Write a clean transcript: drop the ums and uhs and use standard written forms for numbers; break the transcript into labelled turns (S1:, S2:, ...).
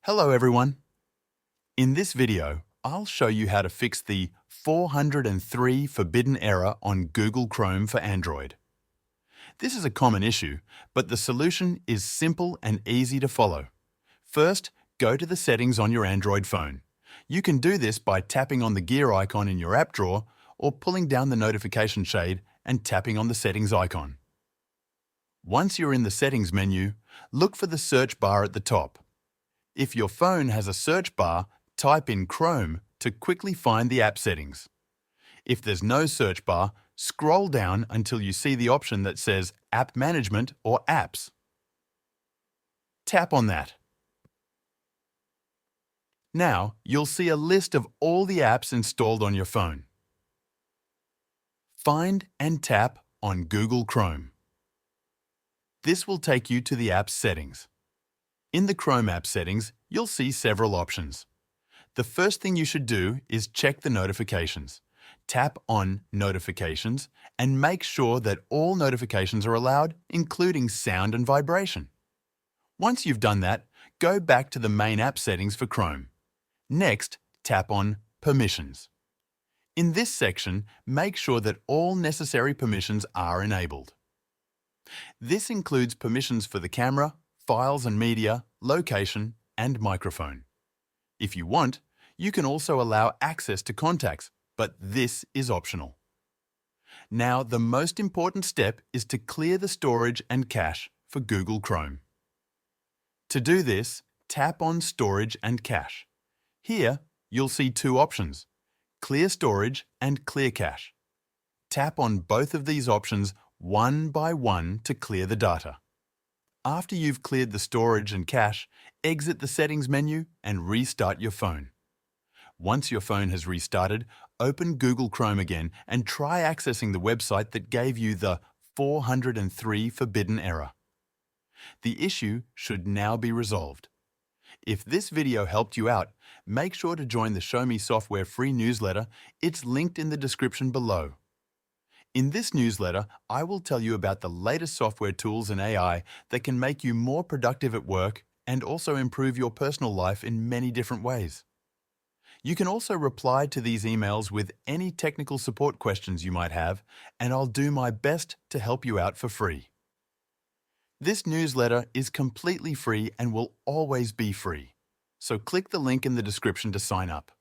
S1: Hello everyone. In this video, I'll show you how to fix the 403 forbidden error on Google Chrome for Android. This is a common issue, but the solution is simple and easy to follow. First, go to the settings on your Android phone. You can do this by tapping on the gear icon in your app drawer or pulling down the notification shade and tapping on the settings icon. Once you're in the settings menu, look for the search bar at the top. If your phone has a search bar, type in Chrome to quickly find the app settings. If there's no search bar, scroll down until you see the option that says App Management or Apps. Tap on that. Now, you'll see a list of all the apps installed on your phone. Find and tap on Google Chrome. This will take you to the app's settings. In the Chrome app settings, you'll see several options. The first thing you should do is check the notifications. Tap on Notifications and make sure that all notifications are allowed, including sound and vibration. Once you've done that, go back to the main app settings for Chrome. Next, tap on Permissions. In this section, make sure that all necessary permissions are enabled. This includes permissions for the camera, files and media, location, and microphone. If you want, you can also allow access to contacts, but this is optional. Now, the most important step is to clear the storage and cache for Google Chrome. To do this, tap on Storage and Cache. Here, you'll see two options, Clear Storage and Clear Cache. Tap on both of these options one by one to clear the data. After you've cleared the storage and cache, exit the settings menu and restart your phone. Once your phone has restarted, open Google Chrome again and try accessing the website that gave you the 403 forbidden error. The issue should now be resolved. If this video helped you out, make sure to join the Show Me Software free newsletter. It's linked in the description below. In this newsletter, I will tell you about the latest software tools and AI that can make you more productive at work and also improve your personal life in many different ways. You can also reply to these emails with any technical support questions you might have, and I'll do my best to help you out for free. This newsletter is completely free and will always be free, so click the link in the description to sign up.